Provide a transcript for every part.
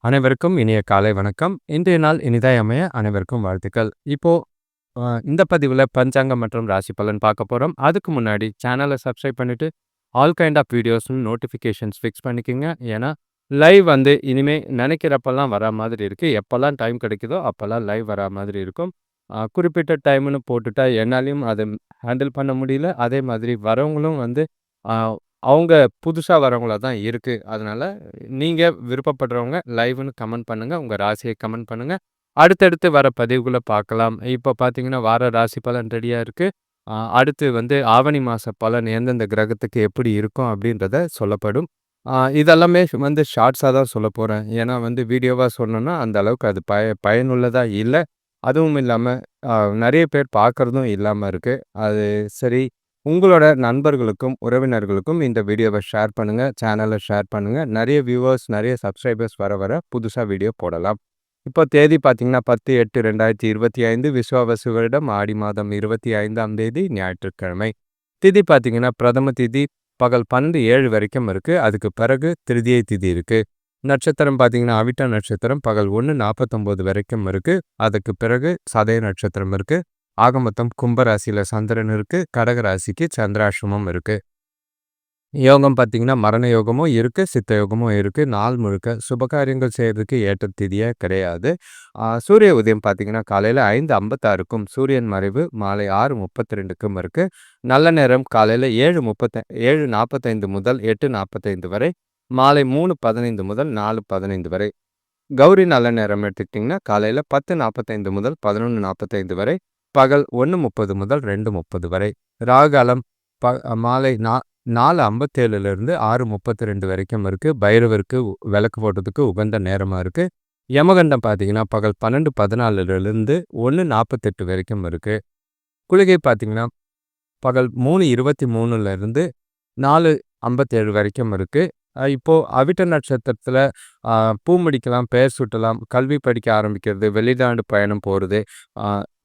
அனைவருக்கும் இனிய காலை வணக்கம். இன்றைய நாள் இனிதாய் அமைய அனைவருக்கும் வாழ்த்துக்கள். இப்போ இந்த பதிவுல பஞ்சாங்கம் மற்றும் ராசி பலன் பார்க்க போறோம். அதுக்கு முன்னாடி சேனலை சப்ஸ்கிரைப் பண்ணிட்டு ஆல் கைண்ட் ஆஃப் வீடியோஸ்னு நோட்டிஃபிகேஷன்ஸ் ஃபிக்ஸ் பண்ணிக்கோங்க. ஏன்னா லைவ் வந்து இனிமே நினைக்கிறப்பெல்லாம் வரா மாதிரி இருக்கு. எப்போல்லாம் டைம் கிடைக்குதோ அப்போல்லாம் லைவ் வரா மாதிரி இருக்கும். குறிப்பிட்ட டைம்னு போட்டுட்டா என்னாலையும் அதை ஹேண்டில் பண்ண முடியல. அதே மாதிரி வரவங்களும் வந்து ஆ, அவங்க புதுசா வரவங்களா தான் இருக்கு. அதனால நீங்க விருப்பப்படுறவங்க லைவ்ன்னு கமெண்ட் பண்ணுங்க. உங்க ராசியை கமெண்ட் பண்ணுங்க. அடுத்தடுத்து வர பதிவுகள பார்க்கலாம். இப்போ பார்த்தீங்கன்னா, வார ராசி பலன் ரெடியா இருக்கு. அடுத்து வந்து ஆவணி மாச பலன் எந்தெந்த கிரகத்துக்கு எப்படி இருக்கும் அப்படின்றத சொல்லப்படும். இதெல்லாமே வந்து ஷார்ட்ஸா தான் சொல்லப்போறேன். ஏன்னா வந்து வீடியோவா சொன்னோம்னா, அந்த அளவுக்கு அது பயனுள்ளதா இல்ல. அதுவும் இல்லாம நெறைய பேர் பார்க்கறதும் இல்லாம இருக்கு. அது சரி, உங்களோட நண்பர்களுக்கும், உறவினர்களுக்கும் இந்த வீடியோவ ஷேர் பண்ணுங்க. சேனல ஷேர் பண்ணுங்க. நெறைய வியூவர்ஸ், நெறைய சப்ஸ்கிரைபர்ஸ் வர வர புதுசா வீடியோ போடலாம். இப்போ தேதி பார்த்தீங்கன்னா, 10/8/2025 விஸ்வாவசு வருடம் ஆடி மாதம் 25ஆம் தேதி ஞாயிற்றுக்கிழமை. திதி பார்த்தீங்கன்னா, பிரதம திதி பகல் 12:07 வரைக்கும் இருக்கு. அதுக்கு பிறகு திருதியை திதி இருக்கு. நட்சத்திரம் பார்த்தீங்கன்னா, அவிட்ட நட்சத்திரம் பகல் 1:49 வரைக்கும் இருக்கு. அதுக்கு பிறகு சதய நட்சத்திரம் இருக்கு. ஆக மொத்தம் கும்ப ராசியில சந்திரன் இருக்கு. கடக ராசிக்கு சந்திராஷ்டமம் இருக்கு. யோகம் பார்த்தீங்கன்னா, மரண யோகமும் இருக்கு, சித்த யோகமும் இருக்கு. நாள் முழுக்க சுபகாரியங்கள் செய்யறதுக்கு ஏற்ற திதியே கிடையாது. சூரிய உதயம் பார்த்தீங்கன்னா, காலையில 5:56க்கும், சூரியன் மறைவு மாலை 6:32க்கும் இருக்கு. நல்ல நேரம் காலையில 7:45 முதல் 8:45 வரை, மாலை 3:15 முதல் 4:15 வரை. கௌரி நல்ல நேரம் எடுத்துக்கிட்டிங்கன்னா, காலையில 10:45 முதல் 11:45 வரை, பகல் 1:30 முதல் 2:30 வரை. ராகுகாலம் மாலை 4:57லிருந்து 6:32 வரைக்கும் இருக்கு. பைரவருக்கு விளக்கு போடுறதுக்கு உகந்த நேரமா இருக்கு. யமகண்டம் பார்த்தீங்கன்னா, பகல் 12:14லிருந்து 1:48 வரைக்கும் இருக்கு. குளிகை பார்த்தீங்கன்னா, பகல் 3:23லிருந்து 4:57 வரைக்கும் இருக்கு. இப்போ அவிட்ட நட்சத்திரத்துல பூ முடிக்கலாம், பெயர் சூட்டலாம், கல்வி படிக்க ஆரம்பிக்கிறது, வெளிநாடு பயணம் போறது,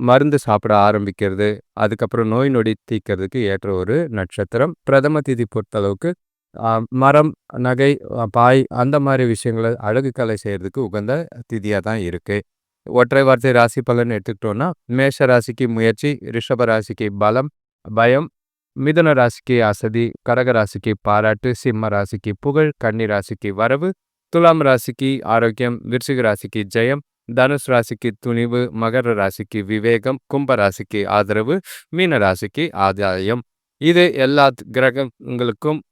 மருந்து சாப்பிட ஆரம்பிக்கிறது, அதுக்கப்புறம் நோய் நொடி தீர்க்கறதுக்கு ஏற்ற ஒரு நட்சத்திரம். பிரதம திதி பொறுத்தளவுக்கு மரம், நகை, பாய் அந்த மாதிரி விஷயங்கள அழகு கலை செய்யறதுக்கு உகந்த திதியா தான் இருக்கு. ஒற்றை வார்த்தை ராசி பலன் எடுத்துக்கிட்டோம்னா, மேஷ ராசிக்கு முயற்சி, ரிஷப ராசிக்கு பலம், பயம், மிதுன ராசிக்கு அசதி, கடக ராசிக்கு பாராட்டு, சிம்ம ராசிக்கு புகழ், கன்னி ராசிக்கு வரவு, துலாம் ராசிக்கு ஆரோக்கியம், விருச்சிக ராசிக்கு ஜெயம், தனுஷ் ராசிக்கு துணிவு, மகர ராசிக்கு விவேகம், கும்ப ராசிக்கு ஆதரவு, மீன ராசிக்கு ஆதாயம். இது எல்லா கிரகங்களுக்கும்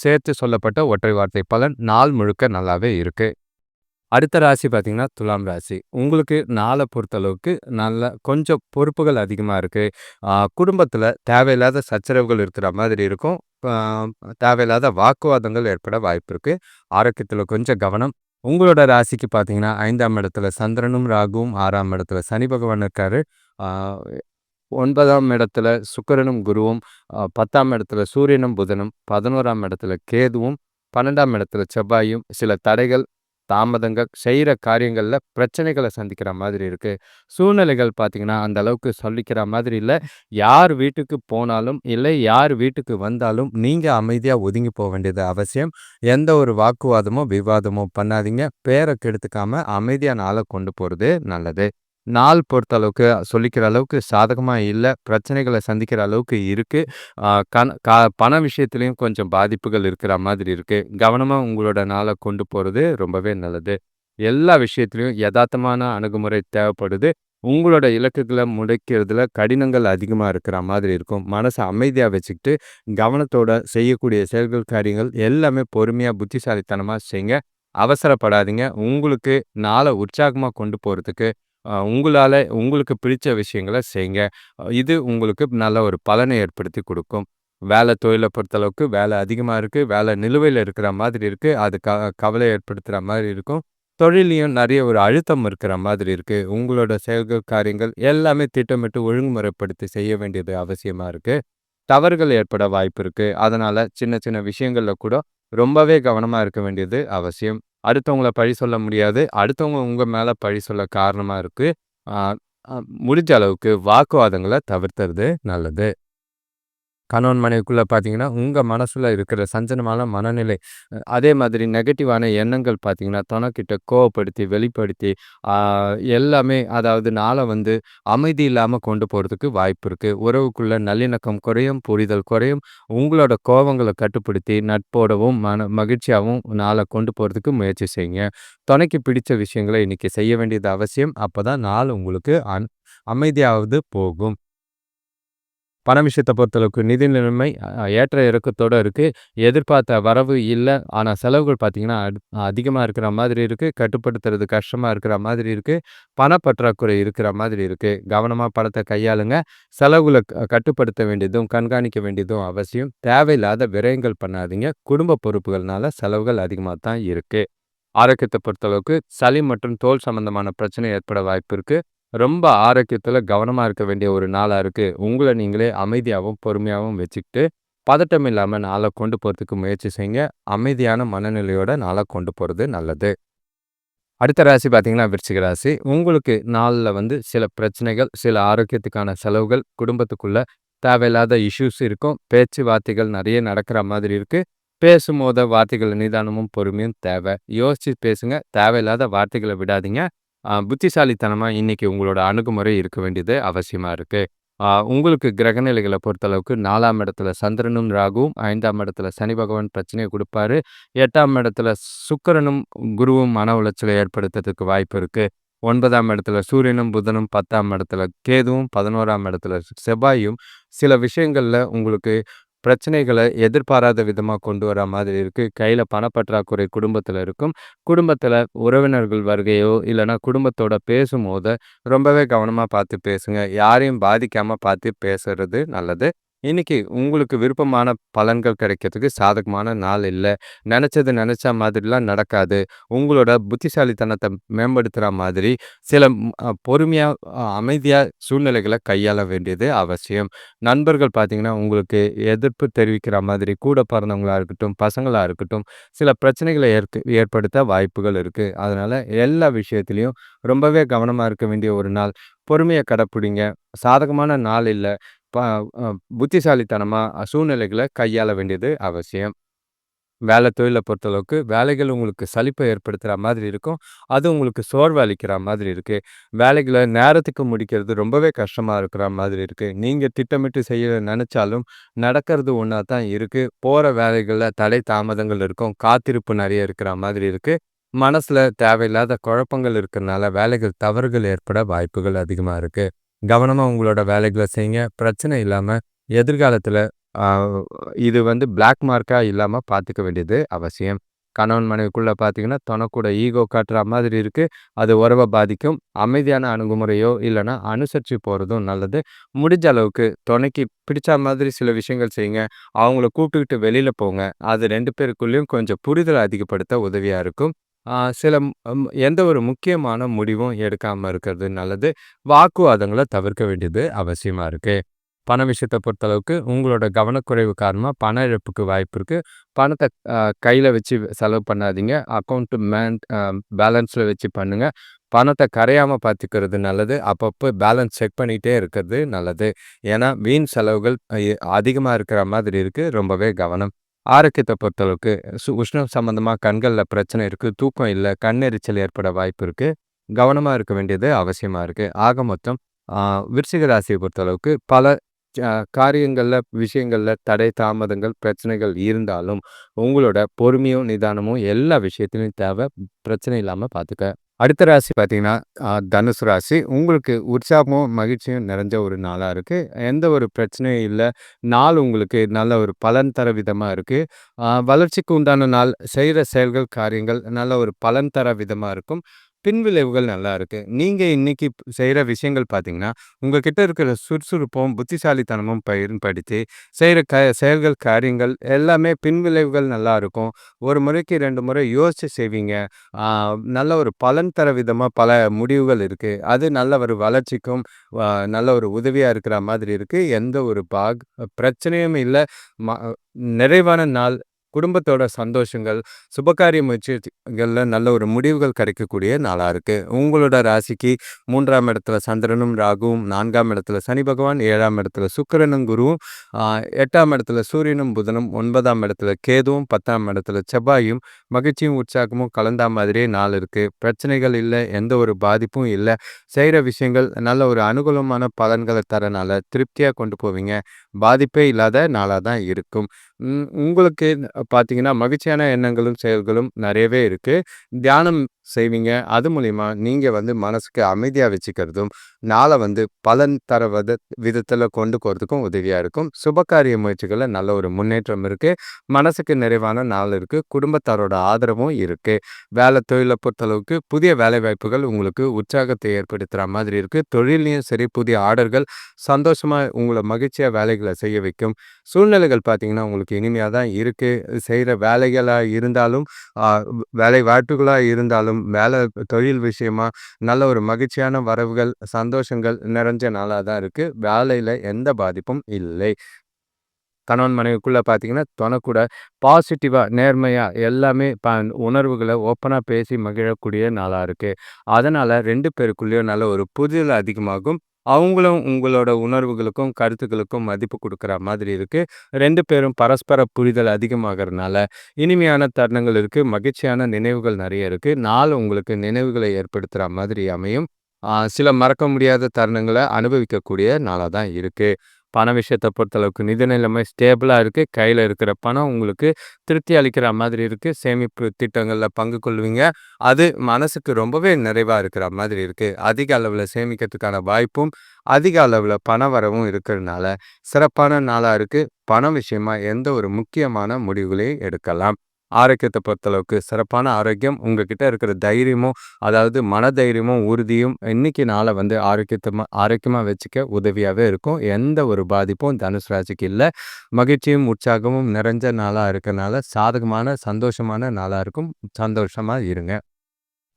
சேர்த்து சொல்லப்பட்ட ஒற்றை வார்த்தை பலன். நாள் முழுக்க நல்லாவே இருக்கு. அடுத்த ராசி பார்த்தீங்கன்னா, துலாம் ராசி. உங்களுக்கு நாளை பொறுத்தளவுக்கு கொஞ்சம் பொறுப்புகள் அதிகமாக இருக்குது. குடும்பத்தில் தேவையில்லாத சச்சரவுகள் இருக்கிற மாதிரி இருக்கும். தேவையில்லாத வாக்குவாதங்கள் ஏற்பட வாய்ப்பு இருக்குது. ஆரோக்கியத்தில் கொஞ்சம் கவனம். உங்களோட ராசிக்கு பார்த்தீங்கன்னா, 5ஆம் இடத்துல சந்திரனும் ராகுவும், 6ஆம் இடத்துல சனி பகவான் இருக்காரு. 9ஆம் இடத்துல சுக்கிரனும் குருவும், 10ஆம் இடத்துல சூரியனும் புதனும், 11ஆம் இடத்துல கேதுவும், 12ஆம் இடத்துல செவ்வாயும், சில தடைகள், தாமதங்கள், செய்கிற காரியங்களில் பிரச்சனைகளை சந்திக்கிற மாதிரி இருக்கு. சூழ்நிலைகள் பார்த்தீங்கன்னா, அந்த அளவுக்கு சொல்லிக்கிற மாதிரி இல்லை. யார் வீட்டுக்கு போனாலும் இல்லை, யார் வீட்டுக்கு வந்தாலும் நீங்கள் அமைதியாக ஒதுங்கி போக வேண்டியது அவசியம். எந்த ஒரு வாக்குவாதமோ விவாதமோ பண்ணாதீங்க. பேரை கெடுத்துக்காம அமைதியாக நாளை கொண்டு போகிறது நல்லது. நாள் பொறுத்தளவுக்கு சொல்லிக்கிற அளவுக்கு சாதகமாக இல்லை. பிரச்சனைகளை சந்திக்கிற அளவுக்கு இருக்கு. பண விஷயத்துலையும் கொஞ்சம் பாதிப்புகள் இருக்கிற மாதிரி இருக்கு. கவனமாக உங்களோட நாளை கொண்டு போகிறது ரொம்பவே நல்லது. எல்லா விஷயத்துலையும் யதார்த்தமான அணுகுமுறை தேவைப்படுது. உங்களோட இலக்குகளை முடிக்கிறதுல கடினங்கள் அதிகமாக இருக்கிற மாதிரி இருக்கும். மனசை அமைதியாக வச்சுக்கிட்டு கவனத்தோட செய்யக்கூடிய செயல்கள், காரியங்கள் எல்லாமே பொறுமையாக புத்திசாலித்தனமாக செய்யுங்க. அவசரப்படாதீங்க. உங்களுக்கு நாளை உற்சாகமாக கொண்டு போகிறதுக்கு உங்களால் உங்களுக்கு பிடிச்ச விஷயங்களை செய்யுங்க. இது உங்களுக்கு நல்ல ஒரு பலனை ஏற்படுத்தி கொடுக்கும். வேலை தொழிலை பொறுத்தளவுக்கு வேலை அதிகமாக இருக்குது. வேலை நிலுவையில் இருக்கிற மாதிரி இருக்குது. அது கவலை ஏற்படுத்துகிற மாதிரி இருக்கும். தொழிலையும் நிறைய ஒரு அழுத்தம் இருக்கிற மாதிரி இருக்குது. உங்களோட செயல்கள், காரியங்கள் எல்லாமே திட்டமிட்டு ஒழுங்குமுறைப்படுத்தி செய்ய வேண்டியது அவசியமாக இருக்குது. தவறுகள் ஏற்பட வாய்ப்பு இருக்குது. அதனால் சின்ன சின்ன விஷயங்களில் கூட ரொம்பவே கவனமாக இருக்க வேண்டியது அவசியம். அடுத்தவங்கள பழி சொல்ல முடியாது. அடுத்தவங்க உங்கள் மேலே பழி சொல்ல காரணமாக இருக்குது. முடிஞ்ச அளவுக்கு வாக்குவாதங்களை தவிர்த்துறது நல்லது. கணவன் மனைவிக்குள்ள பார்த்தீங்கன்னா, உங்க மனசுல இருக்கிற சஞ்சலமான மனநிலை, அதே மாதிரி நெகட்டிவான எண்ணங்கள் பார்த்தீங்கன்னா, தொணக்கிட்ட கோவப்படுத்தி, வெளிப்படுத்தி, ஆ எல்லாமே அதாவது நாள வந்து அமைதி இல்லாம கொண்டு போறதுக்கு வாய்ப்பு இருக்கு. உறவுக்குள்ள நல்லிணக்கம் குறையும், புரிதல் குறையும். உங்களோட கோவங்கள கட்டுப்படுத்தி, நட்போடவும், மகிழ்ச்சியாவும் நாள கொண்டு போறதுக்கு முயற்சி செய்யுங்க. தொணைக்கு பிடிச்ச விஷயங்கள இன்னைக்கு செய்ய வேண்டியது அவசியம். அப்பதான் நாள் உங்களுக்கு அமைதியாவது போகும். பண விஷயத்த பொறுத்தளவுக்கு நிதி நிலைமை ஏற்ற இறக்கத்தோட இருக்கு. எதிர்பார்த்த வரவு இல்ல. ஆனா செலவுகள் பார்த்தீங்கன்னா, அதிகமா இருக்கிற மாதிரி இருக்கு. கட்டுப்படுத்துறது கஷ்டமா இருக்கிற மாதிரி இருக்கு. பணப்பற்றாக்குறை இருக்கிற மாதிரி இருக்கு. கவனமா பணத்த கையாளுங்க. செலவுகள கட்டுப்படுத்த வேண்டியதும், கண்காணிக்க வேண்டியதும் அவசியம். தேவையில்லாத விரயங்கள் பண்ணாதீங்க. குடும்ப பொறுப்புகள்னால செலவுகள் அதிகமா தான் இருக்கு. ஆரோக்கியத்த பொறுத்தளவுக்கு சளி மற்றும் தோல் சம்பந்தமான பிரச்சனை ஏற்பட வாய்ப்பு இருக்கு. ரொம்ப ஆரோக்கியத்துல கவனமா இருக்க வேண்டிய ஒரு நாளா இருக்கு. உங்கள நீங்களே அமைதியாவும், பொறுமையாவும் வச்சுக்கிட்டு, பதட்டம் இல்லாம நாள கொண்டு போறதுக்கு முயற்சி செய்யுங்க. அமைதியான மனநிலையோட நாள கொண்டு போறது நல்லது. அடுத்த ராசி பார்த்தீங்கன்னா, விருச்சிக ராசி. உங்களுக்கு நாள்ல வந்து சில பிரச்சனைகள், சில ஆரோக்கியத்துக்கான செலவுகள், குடும்பத்துக்குள்ள தேவையில்லாத இஷ்யூஸ் இருக்கும். பேச்சு வார்த்தைகள் நெறைய நடக்கிற மாதிரி இருக்கு. பேசும்போது வார்த்தைகள் நிதானமும், பொறுமையும் தேவை. யோசிச்சு பேசுங்க. தேவையில்லாத வார்த்தைகள விடாதீங்க. புத்திசாலித்தனமா இன்னைக்கு உங்களோட அணுகுமுறை இருக்க வேண்டியது அவசியமா இருக்கு. உங்களுக்கு கிரகநிலைகள பொறுத்தளவுக்கு 4ஆம் இடத்துல சந்திரனும், ராகுவும், 5ஆம் இடத்துல சனி பகவான் பிரச்சனைய குடுப்பாரு. 8ஆம் இடத்துல சுக்கிரனும், குருவும் மன உளைச்சலை ஏற்படுத்துறதுக்கு வாய்ப்பு இருக்கு. 9ஆம் இடத்துல சூரியனும், புதனும், 10ஆம் இடத்துல கேதுவும், 11ஆம் இடத்துல செவ்வாயும் சில விஷயங்கள்ல உங்களுக்கு பிரச்சனைகள எதிர்பாராத விதமா கொண்டு வரா மாதிரி இருக்கு. கையில பணப்பற்றாக்குறை குடும்பத்தில இருக்கும். குடும்பத்தில உறவினர்கள் வருகையோ, இல்லன்னா குடும்பத்தோட பேசும்போது ரொம்பவே கவனமா பார்த்து பேசுங்க. யாரையும் பாதிக்காம பார்த்து பேசுறது நல்லது. இன்னைக்கு உங்களுக்கு விருப்பமான பலன்கள் கிடைக்கிறதுக்கு சாதகமான நாள் இல்ல. நெனச்சது நெனச்ச மாதிரிலாம் நடக்காது. உங்களோட புத்திசாலித்தனத்த மேம்படுத்துற மாதிரி சில பொறுமையா, அமைதியா சூழ்நிலைகள கையாள வேண்டியது அவசியம். நண்பர்கள் பார்த்தீங்கன்னா, உங்களுக்கு எதிர்ப்பு தெரிவிக்கிற மாதிரி கூட பிறந்தவங்களா இருக்கட்டும், பசங்களா இருக்கட்டும், சில பிரச்சனைகள ஏற்படுத்த வாய்ப்புகள் இருக்கு. அதனால எல்லா விஷயத்திலயும் ரொம்பவே கவனமா இருக்க வேண்டிய ஒரு நாள். பொறுமைய கடைப்பிடிங்க. சாதகமான நாள் இல்ல. ப அ புத்திசாலித்தனமா சூழ்நிலைகள கையாள வேண்டியது அவசியம். வேலை தொழில பொறுத்தளவுக்கு வேலைகள் உங்களுக்கு சலிப்பை ஏற்படுத்துற மாதிரி இருக்கும். அது உங்களுக்கு சோர்வு அளிக்கிற மாதிரி இருக்கு. வேலைகள நேரத்துக்கு முடிக்கிறது ரொம்பவே கஷ்டமா இருக்கிற மாதிரி இருக்கு. நீங்க திட்டமிட்டு செய்ய நெனச்சாலும் நடக்கிறது ஒண்ணா தான் இருக்கு. போற வேலைகள்ல தடை தாமதங்கள் இருக்கும். காத்திருப்பு நெறைய இருக்கிற மாதிரி இருக்கு. மனசுல தேவையில்லாத குழப்பங்கள் இருக்கிறனால வேலைகள் தவறுகள் ஏற்பட வாய்ப்புகள் அதிகமா இருக்கு. கவனமா உங்களோட வேலைகள செய்யுங்க. பிரச்சனை இல்லாம எதிர்காலத்துல ஆ இது வந்து பிளாக் மார்க்கா இல்லாம பார்த்துக்க வேண்டியது அவசியம். கணவன் மனைவிக்குள்ள பார்த்தீங்கன்னா, தொணக்கூட ஈகோ காட்டுற மாதிரி இருக்கு. அது உறவ பாதிக்கும். அமைதியான அணுகுமுறையோ, இல்லன்னா அனுசரிச்சு போறதும் நல்லது. முடிஞ்ச அளவுக்கு தொணைக்கு பிடிச்ச மாதிரி சில விஷயங்கள் செய்யுங்க. அவங்கள கூப்பிட்டுக்கிட்டு வெளியில போங்க. அது 2 பேருக்குள்ளயும் கொஞ்சம் புரிதல அதிகப்படுத்த உதவியா இருக்கும். சில எந்த ஒரு முக்கியமான முடிவும் எடுக்காம இருக்கிறது நல்லது. வாக்குவாதங்கள தவிர்க்க வேண்டியது அவசியமா இருக்கு. பண விஷயத்த பொறுத்தளவுக்கு உங்களோட கவனக்குறைவு காரணமா பண இழப்புக்கு வாய்ப்பு இருக்கு. பணத்த கையில வச்சு செலவு பண்ணாதீங்க. அக்கவுண்ட் பேலன்ஸ்ல வச்சு பண்ணுங்க. பணத்த கரையாம பார்த்துக்கிறது நல்லது. அப்பப்போ பேலன்ஸ் செக் பண்ணிட்டே இருக்கிறது நல்லது. ஏன்னா, வீண் செலவுகள் அதிகமா இருக்கிற மாதிரி இருக்கு. ரொம்பவே கவனம். ஆரோக்கியத்த பொறுத்தளவுக்கு உஷ்ணம் சம்மந்தமா கண்கள்ல பிரச்சனை இருக்கு. தூக்கம் இல்ல. கண் எரிச்சல் ஏற்பட வாய்ப்பு இருக்கு. கவனமா இருக்க வேண்டியது அவசியமா இருக்கு. ஆக மொத்தம் ஆ விருச்சிக ராசிய பொறுத்தளவுக்கு பல காரியங்கள்ல, விஷயங்கள்ல தடை, தாமதங்கள், பிரச்சனைகள் இருந்தாலும், உங்களோட பொறுமையும், நிதானமும் எல்லா விஷயத்திலும் தேவை. பிரச்சனை இல்லாம பார்த்துக்க. அடுத்த ராசி பார்த்தீங்கன்னா, தனுசு ராசி. உங்களுக்கு உற்சாகமும், மகிழ்ச்சியும் நிறைஞ்ச ஒரு நாளா இருக்கு. எந்த ஒரு பிரச்சனையும் இல்ல. நாள் உங்களுக்கு நல்ல ஒரு பலன் தர விதமா இருக்கு. வளர்ச்சிக்கு உண்டான நாள். செய்ற செயல்கள், காரியங்கள் நல்ல ஒரு பலன் தர விதமா இருக்கும். பின்விளைவுகள் நல்லா இருக்கு. நீங்க இன்னைக்கு செய்ற விஷயங்கள் பார்த்தீங்கன்னா, உங்ககிட்ட இருக்கிற சுறுசுறுப்பும், புத்திசாலித்தனமும் பயன்படுத்தி செய்ற செயல்கள், காரியங்கள் எல்லாமே பின்விளைவுகள் நல்லா இருக்கும். ஒரு முறைக்கு 2 முறை யோசிச்சு செய்வீங்க. ஆ நல்ல ஒரு பலன் தர விதமா பல முடிவுகள் இருக்கு. அது நல்ல ஒரு வளர்ச்சிக்கும், அ நல்ல ஒரு உதவியா இருக்கிற மாதிரி இருக்கு. எந்த ஒரு பிரச்சனையும் இல்ல. ம நிறைவான நாள். குடும்பத்தோட சந்தோஷங்கள், சுபகாரிய முயற்சிகள்ல நல்ல ஒரு முடிவுகள் கிடைக்கக்கூடிய நாளா இருக்கு. உங்களோட ராசிக்கு 3ஆம் இடத்துல சந்திரனும், ராகுவும், 4ஆம் இடத்துல சனி பகவான், 7ஆம் இடத்துல சுக்கிரனும், குருவும், 8ஆம் இடத்துல சூரியனும், புதனும், 9ஆம் இடத்துல கேதுவும், 10ஆம் இடத்துல செவ்வாயும், மகிழ்ச்சியும், உற்சாகமும் கலந்தா மாதிரியே நாள் இருக்கு. பிரச்சனைகள் இல்ல, எந்த ஒரு பாதிப்பும் இல்ல. செய்ற விஷயங்கள் நல்ல ஒரு அனுகூலமான பலன்கள தரனால திருப்தியா கொண்டு போவீங்க. பாதிப்பே இல்லாத நாளா தான் இருக்கும். உங்களுக்கு பார்த்தீங்கன்னா, மகிழ்ச்சியான எண்ணங்களும், செயல்களும் நெறையவே இருக்கு. தியானம் செய்வீங்க. அது மூலியமா நீங்க மனசுக்கு அமைதியா வச்சுக்கிறதும், நாள பலன் தர விதத்துல கொண்டு போறதுக்கும் உதவியா இருக்கும். சுபகாரிய முயற்சிகள்ல நல்ல ஒரு முன்னேற்றம் இருக்கு. மனசுக்கு நிறைவான நாள் இருக்கு. குடும்பத்தாரோட ஆதரவும் இருக்கு. தொழில பொறுத்தளவுக்கு புதிய வேலைவாய்ப்புகள் உங்களுக்கு உற்சாகத்தை ஏற்படுத்துற மாதிரி இருக்கு. தொழில்லயும் சரி, புதிய ஆர்டர்கள் சந்தோஷமா உங்கள மகிழ்ச்சியா வேலைகள செய்ய வைக்கும். சூழ்நிலைகள் பார்த்தீங்கன்னா, உங்களுக்கு இனிமையா தான் இருக்கு. செய்ற வேலைகளா இருந்தாலும், ஆ வேலை வாய்ப்புகளா இருந்தாலும், தொழில் விஷயமா நல்ல ஒரு மகிழ்ச்சியான வரவுகள், சந்தோஷங்கள் நிறைஞ்ச நாளா தான் இருக்கு. வேலையில எந்த பாதிப்பும் இல்லை. கணவன் மனைவிக்குள்ள பார்த்தீங்கன்னா, தொணக்கூட பாசிட்டிவா, நேர்மையா எல்லாமே உணர்வுகள ஓப்பனா பேசி மகிழக்கூடிய நாளா இருக்கு. அதனால 2 பேருக்குள்ளேயும் நல்ல ஒரு புரிதல் அதிகமாகும். அவங்களும் உங்களோட உணர்வுகளுக்கும், கருத்துக்களுக்கும் மதிப்பு குடுக்குற மாதிரி இருக்கு. 2 பேரும் பரஸ்பர புரிதல் அதிகமாகறனால, இனிமையான தருணங்கள் இருக்கு. மகிழ்ச்சியான நினைவுகள் நெறைய இருக்கு. நாள் உங்களுக்கு நினைவுகளை ஏற்படுத்துற மாதிரி அமையும். சில மறக்க முடியாத தருணங்கள அனுபவிக்கக்கூடிய நாளா தான் இருக்கு. பண விஷயத்த பொறுத்தளவுக்கு நிதி நிலைமை ஸ்டேபிளா இருக்கு. கையில இருக்கிற பணம் உங்களுக்கு திருப்தி அளிக்கிற மாதிரி இருக்கு. சேமிப்பு திட்டங்கள்ல பங்கு கொள்வீங்க. அது மனசுக்கு ரொம்பவே நிறைவா இருக்கிற மாதிரி இருக்கு. அதிக அளவுல சேமிக்கிறதுக்கான வாய்ப்பும், அதிக அளவுல பண வரவும் இருக்கிறதுனால, சிறப்பான நாளா இருக்கு. பணம் விஷயமா எந்த ஒரு முக்கியமான முடிவுகளையும் எடுக்கலாம். ஆரோக்கியத்த பொறுத்தளவுக்கு சிறப்பான ஆரோக்கியம். உங்ககிட்ட இருக்கிற தைரியமும், அதாவது மனதைரியமும், உறுதியும் இன்னைக்கு நாள ஆரோக்கியமா வச்சுக்க உதவியாவே இருக்கும். எந்த ஒரு பாதிப்பும் தனுசு ராசிக்கு இல்ல. மகிழ்ச்சியும், உற்சாகமும் நிறைஞ்ச நாளா இருக்கனால, சாதகமான, சந்தோஷமான நாளா இருக்கும். சந்தோஷமா இருங்க.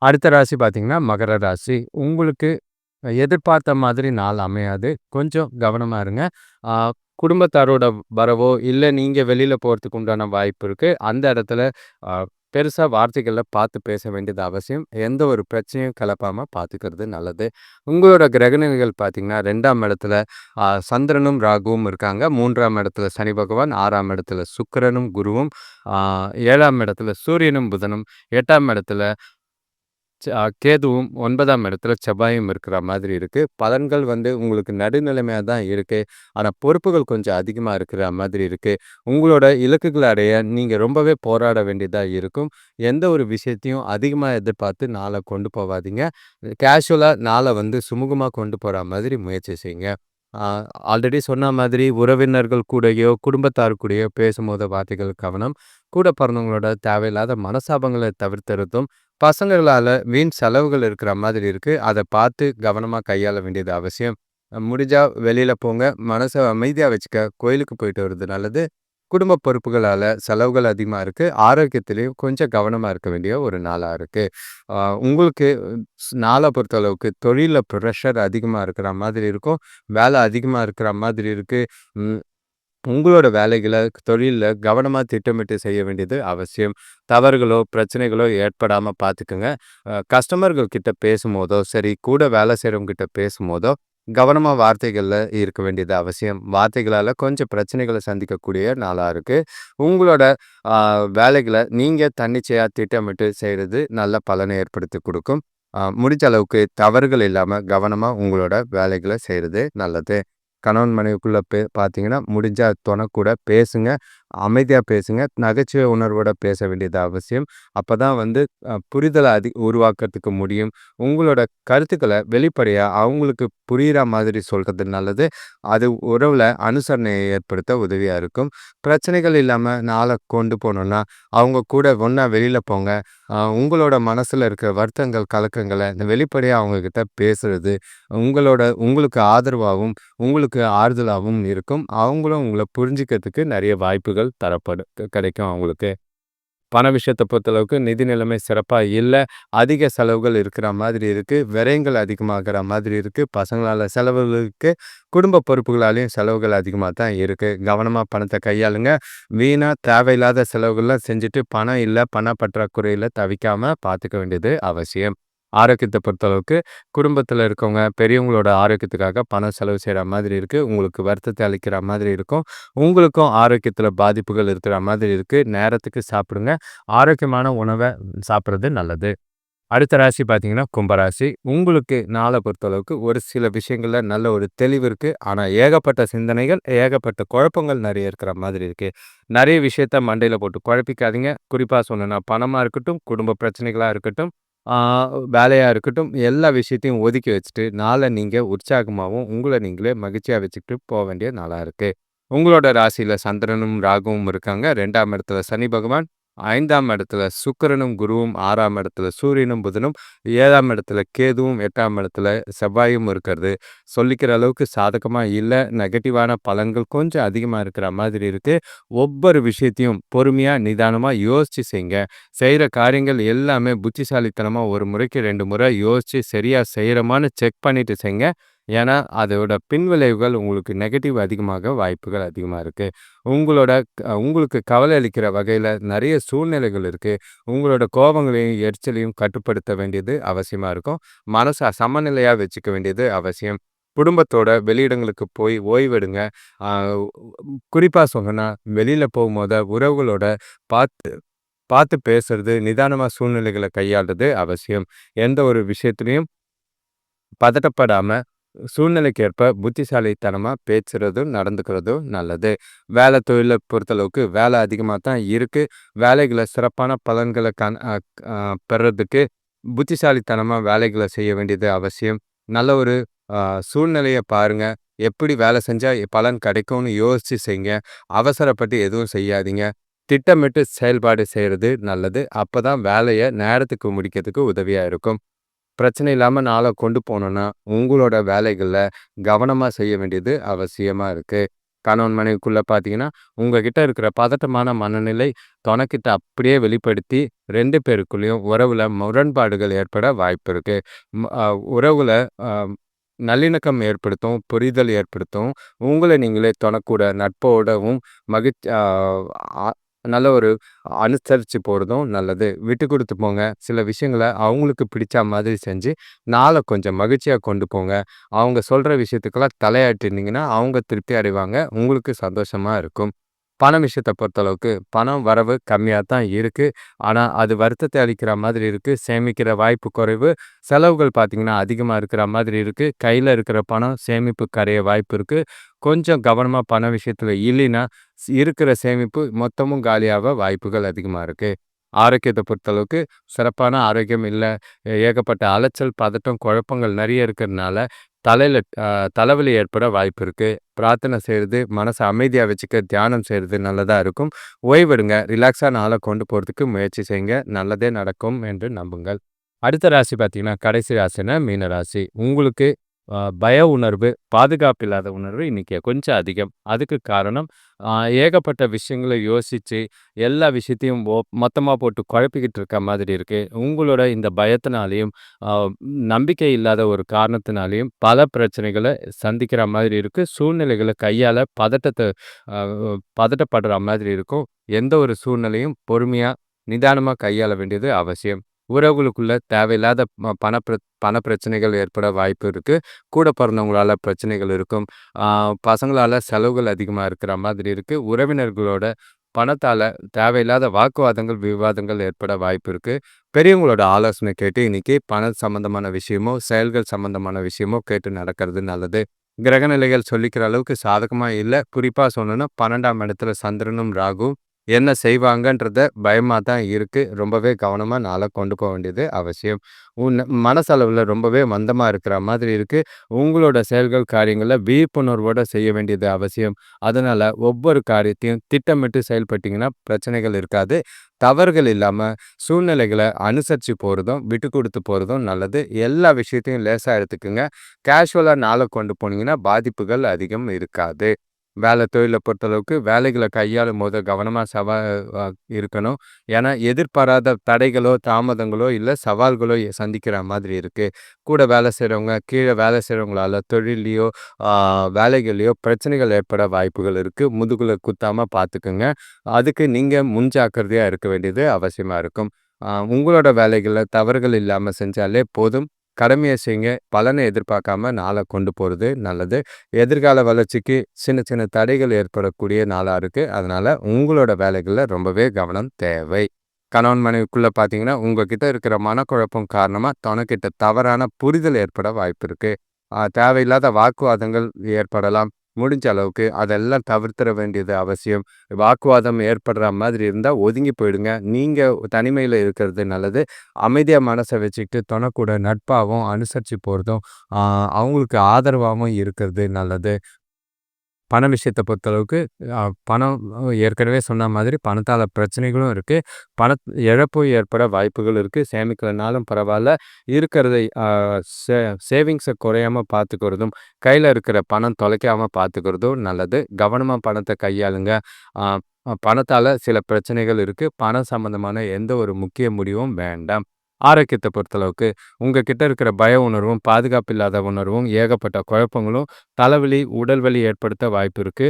அடுத்த ராசி பார்த்தீங்கன்னா, மகர ராசி. உங்களுக்கு எதிர்பார்த்த மாதிரி நாள் அமையாது. கொஞ்சம் கவனமா இருங்க. ஆ குடும்பத்தாரோட வரவோ, இல்ல நீங்க வெளியில போறதுக்கு உண்டான வாய்ப்பு இருக்கு. அந்த இடத்துல அ பெருசா வார்த்தைகள்ல பார்த்து பேச வேண்டியது அவசியம். எந்த ஒரு பிரச்சனையும் கிளப்பாம பார்த்துக்கிறது நல்லது. உங்களோட கிரகநிலைகள் பார்த்தீங்கன்னா, 2ஆம் இடத்துல சந்திரனும், ராகுவும் இருக்காங்க. 3ஆம் இடத்துல சனி பகவான், 6ஆம் இடத்துல சுக்கிரனும், குருவும், ஆ 7ஆம் இடத்துல சூரியனும், புதனும், 8ஆம் இடத்துல கேதுவும், 9ஆம் இடத்துல செவ்வாயும் இருக்கிற மாதிரி இருக்கு. பலன்கள் உங்களுக்கு நடுநிலைமையா தான் இருக்கு. ஆனா பொறுப்புகள் கொஞ்சம் அதிகமா இருக்கிற மாதிரி இருக்கு. உங்களோட இலக்குகள அடைய நீங்க ரொம்பவே போராட வேண்டியதா இருக்கும். எந்த ஒரு விஷயத்தையும் அதிகமா எதிர்பார்த்து நாள கொண்டு போவாதீங்க. கேஷுவலா நாள சுமூகமா கொண்டு போற மாதிரி முயற்சி செய்யுங்க. ஆ ஆல்ரெடி சொன்ன மாதிரி உறவினர்கள் கூடயோ, குடும்பத்தார் கூடயோ பேசும்போது வார்த்தைகள் கவனம். கூட பிறந்தவங்களோட தேவையில்லாத மனஸ்தாபங்கள தவிர்த்திறதும், பசங்களால வீண் செலவுகள் இருக்கிற மாதிரி இருக்கு. அத பார்த்து கவனமா கையாள வேண்டியது அவசியம். முடிஞ்சா வெளியில போங்க. மனச அமைதியா வச்சுக்க கோயிலுக்கு போயிட்டு வர்றது நல்லது. குடும்ப பொறுப்புகளால செலவுகள் அதிகமா இருக்கு. ஆரோக்கியத்திலயும் கொஞ்சம் கவனமா இருக்க வேண்டிய ஒரு நாளா இருக்கு. உங்களுக்கு நாள பொறுத்தளவுக்கு தொழில்ல பிரஷர் அதிகமா இருக்கிற மாதிரி இருக்கும். வேலை அதிகமா இருக்கிற மாதிரி இருக்கு. ம். உங்களோட வேலைகள, தொழில்ல கவனமா திட்டமிட்டு செய்ய வேண்டியது அவசியம். தவறுகளோ, பிரச்சனைகளோ ஏற்படாம பார்த்துக்கங்க. கஸ்டமர்கள் கிட்ட பேசும்போதோ சரி, கூட வேலை செய்றவங்க கிட்ட பேசும்போதோ, கவனமா வார்த்தைகள்ல இருக்க வேண்டியது அவசியம். வார்த்தைகளால கொஞ்சம் பிரச்சனைகள சந்திக்கக்கூடிய நாளா இருக்கு. உங்களோட அ வேலைகள நீங்க தன்னிச்சையா திட்டமிட்டு செய்றது நல்ல பலனை ஏற்படுத்திக் குடுக்கும். முடிஞ்ச அளவுக்கு தவறுகள் இல்லாம கவனமா உங்களோட வேலைகள செய்றது நல்லது. கணவன் மனைவிக்குள்ள பார்த்தீங்கன்னா, முடிஞ்சா தொணக்கூட பேசுங்க. அமைதியா பேசுங்க. நகைச்சுவை உணர்வோட பேச வேண்டியது அவசியம். அப்பதான் புரிதல உருவாக்கறதுக்கு முடியும். உங்களோட கருத்துக்கள வெளிப்படையா அவங்களுக்கு புரியிற மாதிரி சொல்றது நல்லது. அது உறவுல அனுசரணையை ஏற்படுத்த உதவியா இருக்கும். பிரச்சனைகள் இல்லாம நாள கொண்டு போணும்னா, அவங்க கூட ஒண்ணா வெளியில போங்க. உங்களோட மனசுல இருக்கிற வருத்தங்கள், கலக்கங்கள வெளிப்படையா அவங்க கிட்ட பேசுறது, உங்களுக்கு ஆதரவாவும், உங்களுக்கு ஆறுதலாவும் இருக்கும். அவங்களும் உங்கள புரிஞ்சுக்கிறதுக்கு நெறைய வாய்ப்புகள் கிடைக்கும் அவங்களுக்கு. பண விஷயத்த பொறுத்தளவுக்கு நிதி நிலைமை சிறப்பா இல்ல. அதிக செலவுகள் இருக்கிற மாதிரி இருக்கு. விரயங்கள் அதிகமாகிற மாதிரி இருக்கு. பசங்களால செலவுகள் இருக்கு. குடும்ப பொறுப்புகளாலேயும் செலவுகள் அதிகமா தான் இருக்கு. கவனமா பணத்த கையாளுங்க. வீணா தேவையில்லாத செலவுகள்லாம் செஞ்சுட்டு பணம் இல்ல, பண பற்றாக்குறையில தவிக்காம பார்த்துக்க வேண்டியது அவசியம். ஆரோக்கியத்த பொறுத்தளவுக்கு குடும்பத்தில இருக்கவங்க, பெரியவங்களோட ஆரோக்கியத்துக்காக பணம் செலவு செய்ற மாதிரி இருக்கு. உங்களுக்கு வருத்தத்த அளிக்கிற மாதிரி இருக்கும். உங்களுக்கும் ஆரோக்கியத்தில பாதிப்புகள் இருக்கிற மாதிரி இருக்கு. நேரத்துக்கு சாப்பிடுங்க. ஆரோக்கியமான உணவ சாப்பிடுறது நல்லது. அடுத்த ராசி பார்த்தீங்கன்னா, கும்பராசி. உங்களுக்கு நாள பொறுத்தளவுக்கு ஒரு சில விஷயங்கள்ல நல்ல ஒரு தெளிவு இருக்கு. ஆனா ஏகப்பட்ட சிந்தனைகள், ஏகப்பட்ட குழப்பங்கள் நெறைய இருக்கிற மாதிரி இருக்கு. நெறைய விஷயத்த மண்டையில போட்டு குழப்பிக்காதீங்க. குறிப்பா சொல்லணும்னா பணமா இருக்கட்டும், குடும்ப பிரச்சனைகளா இருக்கட்டும், ஆ வேலையா இருக்கட்டும், எல்லா விஷயத்தையும் ஒதுக்கி வச்சுட்டு, நாள நீங்க உற்சாகமாவும், உங்கள நீங்களே மகிழ்ச்சியா வச்சுக்கிட்டு போ வேண்டிய நாளா இருக்கு. உங்களோட ராசியில சந்திரனும், ராகுவும் இருக்காங்க. 2ஆம் இடத்துல சனி பகவான், 5ஆம் இடத்துல சுக்கிரனும், குருவும், 6ஆம் இடத்துல சூரியனும், புதனும், 7ஆம் இடத்துல கேதுவும், 8ஆம் இடத்துல செவ்வாயும் இருக்கிறது. சொல்லிக்கிற அளவுக்கு சாதகமா இல்ல. நெகட்டிவான பலன்கள் கொஞ்சம் அதிகமா இருக்கிற மாதிரி இருக்கு. ஒவ்வொரு விஷயத்தையும் பொறுமையா, நிதானமா யோசிச்சு செய்யுங்க. செய்ற காரியங்கள் எல்லாமே புத்திசாலித்தனமா ஒரு முறைக்கு 2 முறை யோசிச்சு சரியா செய்றோமான்னு செக் பண்ணிட்டு செய்யுங்க. ஏன்னா, அதோட பின்விளைவுகள் உங்களுக்கு நெகட்டிவ் அதிகமாக வாய்ப்புகள் அதிகமா இருக்கு. உங்களோட உங்களுக்கு கவலை அளிக்கிற வகையில நெறைய சூழ்நிலைகள் இருக்கு. உங்களோட கோபங்களையும், எரிச்சலையும் கட்டுப்படுத்த வேண்டியது அவசியமா இருக்கும். மனச சமநிலையா வச்சுக்க வேண்டியது அவசியம். குடும்பத்தோட வெளியிடங்களுக்கு போய் ஓய்வெடுங்க. ஆ குறிப்பா சொல்லணும்னா, வெளியில போகும்போது உறவுகளோட பார்த்து பார்த்து பேசுறது, நிதானமா சூழ்நிலைகள கையாள்றது அவசியம். எந்த ஒரு விஷயத்திலயும் பதட்டப்படாம, சூழ்நிலைக்கு ஏற்ப புத்திசாலித்தனமா பேசுறதும், நடந்துக்கிறதும் நல்லது. வேலை தொழில பொறுத்தளவுக்கு வேலை அதிகமா தான் இருக்கு. வேலைகள சிறப்பான பலன்கள கண் அ அ பெறதுக்கு புத்திசாலித்தனமா வேலைகள செய்ய வேண்டியது அவசியம். நல்ல ஒரு அ சூழ்நிலைய பாருங்க. எப்படி வேலை செஞ்சா பலன் கிடைக்கும்னு யோசிச்சு செய்யுங்க. அவசரப்பட்டு எதுவும் செய்யாதீங்க. திட்டமிட்டு செயல்பாடு செய்றது நல்லது. அப்பதான் வேலைய நேரத்துக்கு முடிக்கிறதுக்கு உதவியா இருக்கும். பிரச்சனை இல்லாம நாள கொண்டு போணும்னா, உங்களோட வேலைகள்ல கவனமா செய்ய வேண்டியது அவசியமா இருக்கு. கணவன் மனைவிக்குள்ள பார்த்தீங்கன்னா, உங்ககிட்ட இருக்கிற பதட்டமான மனநிலை தொணைக்கிட்ட அப்படியே வெளிப்படுத்தி 2 பேருக்குள்ளேயும் உறவுல முரண்பாடுகள் ஏற்பட வாய்ப்பு இருக்கு. ம் அ உறவுல அ நல்லிணக்கம் ஏற்படுத்தும், புரிதல் ஏற்படுத்தும். உங்கள நீங்களே தொணக்கூட நட்போடவும் மகிழ் அ அ நல்ல ஒரு அனுசரிச்சு போறதும் நல்லது. விட்டு குடுத்து போங்க. சில விஷயங்கள அவங்களுக்கு பிடிச்ச மாதிரி செஞ்சு, நாள கொஞ்சம் மகிழ்ச்சியா கொண்டு போங்க. அவங்க சொல்ற விஷயத்துக்கெல்லாம் தலையாட்டினீங்கன்னா, அவங்க திருப்தி அடைவாங்க. உங்களுக்கு சந்தோஷமா இருக்கும். பண விஷயத்த பொறுத்தளவுக்கு, பணம் வரவு கம்மியா தான் இருக்கு. ஆனா, அது வருத்தத்த அளிக்கிற மாதிரி இருக்கு. சேமிக்கிற வாய்ப்பு குறைவு. செலவுகள் பார்த்தீங்கன்னா, அதிகமா இருக்கிற மாதிரி இருக்கு. கையில இருக்கிற பணம் சேமிப்பு கரைய வாய்ப்பு இருக்கு. கொஞ்சம் கவனமா பண விஷயத்துல இல்லைன்னா, இருக்கிற சேமிப்பு மொத்தமும் காலியாக வாய்ப்புகள் அதிகமா இருக்கு. ஆரோக்கியத்த பொறுத்தளவுக்கு சிறப்பான ஆரோக்கியம் இல்ல. ஏகப்பட்ட அலைச்சல், பதட்டம், குழப்பங்கள் நெறைய இருக்கிறதுனால, தலையில தலைவலி ஏற்பட வாய்ப்பு இருக்கு. பிரார்த்தனை செய்றது, மனச அமைதியா வச்சுக்க தியானம் செய்றது நல்லதா இருக்கும். ஓய்வெடுங்க. ரிலாக்ஸா நாள கொண்டு போறதுக்கு முயற்சி செய்யுங்க. நல்லதே நடக்கும் என்று நம்புங்கள். அடுத்த ராசி பார்த்தீங்கன்னா, கடைசி ராசினா மீன ராசி. உங்களுக்கு பய உணர்வு, பாதுகாப்பு இல்லாத உணர்வு இன்னைக்கு கொஞ்சம் அதிகம். அதுக்கு காரணம், அ ஏகப்பட்ட விஷயங்கள யோசிச்சு, எல்லா விஷயத்தையும் மொத்தமா போட்டு குழப்பிக்கிட்டு இருக்க மாதிரி இருக்கு. உங்களோட இந்த பயத்தினாலயும், அ நம்பிக்கை இல்லாத ஒரு காரணத்தினாலயும் பல பிரச்சனைகள சந்திக்கிற மாதிரி இருக்கு. சூழ்நிலைகள கையாள அ பதட்டப்படுற மாதிரி இருக்கும். எந்த ஒரு சூழ்நிலையும் பொறுமையா, நிதானமா கையாள வேண்டியது அவசியம். உறவுகளுக்குள்ள தேவையில்லாத பண பிரச்சனைகள் ஏற்பட வாய்ப்பு இருக்கு. கூட பிறந்தவங்களால பிரச்சனைகள் இருக்கும். ஆ பசங்களால செலவுகள் அதிகமா இருக்கிற மாதிரி இருக்கு. உறவினர்களோட பணத்தால தேவையில்லாத வாக்குவாதங்கள், விவாதங்கள் ஏற்பட வாய்ப்பு இருக்கு. பெரியவங்களோட ஆலோசனை கேட்டு இன்னைக்கு பணம் சம்பந்தமான விஷயமோ, செயல்கள் சம்பந்தமான விஷயமோ கேட்டு நடக்கிறது நல்லது. கிரகநிலைகள் சொல்லிக்கிற அளவுக்கு சாதகமா இல்ல. குறிப்பா சொல்லணும்னா 12ஆம் இடத்துல சந்திரனும், ராகுவும் என்ன செய்வாங்கன்றத பயமா தான் இருக்கு. ரொம்பவே கவனமா நாள கொண்டு போ வேண்டியது அவசியம். மனசளவுல ரொம்பவே மந்தமா இருக்கிற மாதிரி இருக்கு. உங்களோட செயல்கள், காரியங்கள விழிப்புணர்வோட செய்ய வேண்டியது அவசியம். அதனால ஒவ்வொரு காரியத்தையும் திட்டமிட்டு செயல்பட்டீங்கன்னா, பிரச்சனைகள் இருக்காது. தவறுகள் இல்லாம சூழ்நிலைகள அனுசரிச்சு போறதும், விட்டு குடுத்து போறதும் நல்லது. எல்லா விஷயத்தையும் லேசா எடுத்துக்கங்க. கேஷுவலா நாள கொண்டு போனீங்கன்னா, பாதிப்புகள் அதிகம் இருக்காது. வேலை தொழில பொறுத்தளவுக்கு வேலைகள கையாளும்போது கவனமா அ இருக்கணும். ஏன்னா, எதிர்பாராத தடைகளோ, தாமதங்களோ, இல்ல சவால்களோ சந்திக்கிற மாதிரி இருக்கு. கூட வேலை செய்றவங்க, கீழ வேலை செய்றவங்களால தொழில்லயோ, ஆ வேலைகள்லயோ பிரச்சனைகள் ஏற்பட வாய்ப்புகள் இருக்கு. முதுகுல குத்தாம பார்த்துக்குங்க. அதுக்கு நீங்க முன்ஜாக்கிரதையா இருக்க வேண்டியது அவசியமா இருக்கும். உங்களோட வேலைகள்ல தவறுகள் இல்லாம செஞ்சாலே போதும். கடமைய செய்யுங்க. பலன எதிர்பார்க்காம நாள கொண்டு போறது நல்லது. எதிர்கால வளர்ச்சிக்கு சின்ன சின்ன தடைகள் ஏற்படக்கூடிய நாளா இருக்கு. அதனால உங்களோட வேலைகள்ல ரொம்பவே கவனம் தேவை. கணவன் மனைவிக்குள்ள பார்த்தீங்கன்னா, உங்ககிட்ட இருக்கிற மனக்குழப்பம் காரணமா துணைக்கிட்ட தவறான புரிதல் ஏற்பட வாய்ப்பு இருக்கு. தேவையில்லாத வாக்குவாதங்கள் ஏற்படலாம். முடிஞ்ச அளவுக்கு அதெல்லாம் தவிர்த்திட வேண்டியது அவசியம். வாக்குவாதம் ஏற்படுற மாதிரி இருந்தா ஒதுங்கி போயிடுங்க. நீங்க தனிமையில இருக்கிறது நல்லது. அமைதியா மனச வச்சுக்கிட்டு தொண கூட நட்பாவும் அனுசரிச்சு போறதும், ஆ அவங்களுக்கு ஆதரவாவும் இருக்கிறது நல்லது. பண விஷயத்த பொறுத்தளவுக்கு பணம் ஏற்கனவே சொன்ன மாதிரி பணத்தால பிரச்சனைகளும் இருக்கு. பண இழப்பு ஏற்பட வாய்ப்புகள் இருக்கு. சேமிக்கலனாலும் பரவால்ல. இருக்கிறதை சே சேவிங்ஸ குறையாம பார்த்துக்கிறதும், கையில இருக்கிற பணம் தொலைக்காம பார்த்துக்கிறதும் நல்லது. கவனமா பணத்த கையாளுங்க. அ பணத்தால சில பிரச்சனைகள் இருக்கு. பணம் சம்மந்தமான எந்த ஒரு முக்கிய முடிவும் வேண்டாம். ஆரோக்கியத்த பொறுத்தளவுக்கு, உங்க கிட்ட இருக்கிற பய உணர்வும், பாதுகாப்பு இல்லாத உணர்வும், ஏகப்பட்ட குழப்பங்களும் தலைவலி, உடல் வலி ஏற்படுத்த வாய்ப்பு இருக்கு.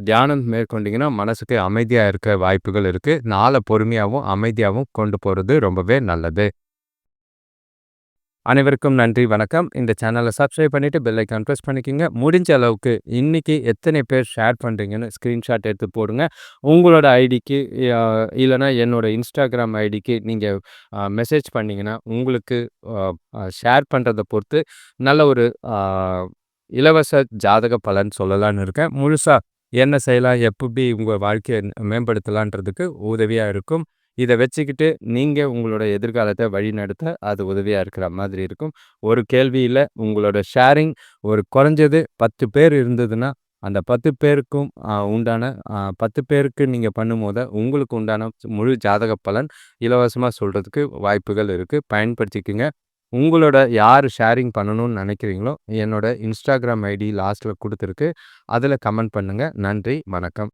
தியானம் மேற்கொண்டீங்கன்னா, மனசுக்கு அமைதியா இருக்க வாய்ப்புகள் இருக்கு. நாள பொறுமையாவும், அமைதியாவும் கொண்டு போறது ரொம்பவே நல்லது. அனைவருக்கும் நன்றி, வணக்கம். இந்த சேனல சப்ஸ்கிரைப் பண்ணிட்டு பெல் ஐகான் பிரஸ் பண்ணிக்கங்க. முடிஞ்ச அளவுக்கு இன்னைக்கு எத்தனை பேர் ஷேர் பண்றீங்கன்னு ஸ்கிரீன்ஷாட் எடுத்து போடுங்க. உங்களோட ஐடிக்கு அ இல்லன்னா என்னோட Instagram ஐடிக்கு நீங்க மெசேஜ் பண்ணீங்கன்னா, உங்களுக்கு அ அ ஷேர் பண்றத பொறுத்து நல்ல ஒரு அ இலவச ஜாதக பலன் சொல்லலான்னு இருக்கேன். முழுசா என்ன செய்யலாம், எப்படி உங்க வாழ்க்கைய மேம்படுத்தலான்றதுக்கு உதவியா இருக்கும். இத வச்சுக்கிட்டு நீங்க உங்களோட எதிர்காலத்த வழிநடத்த அது உதவியா இருக்கிற மாதிரி இருக்கும். ஒரு கேள்வி இல்ல. உங்களோட ஷேரிங் ஒரு குறைஞ்சது 10 பேர் இருந்ததுன்னா, அந்த 10 பேருக்கும் உண்டான 10 பேருக்கு நீங்க பண்ணும்போது, உங்களுக்கு உண்டான முழு ஜாதக பலன் இலவசமா சொல்றதுக்கு வாய்ப்புகள் இருக்கு. பயன்படுத்திக்கங்க. உங்களோட யார் ஷேரிங் பண்ணணும்னு நினைக்கிறீங்களோ, என்னோட Instagram ஐடி லாஸ்ட்ல குடுத்துருக்கு. அதுல கமெண்ட் பண்ணுங்க. நன்றி, வணக்கம்.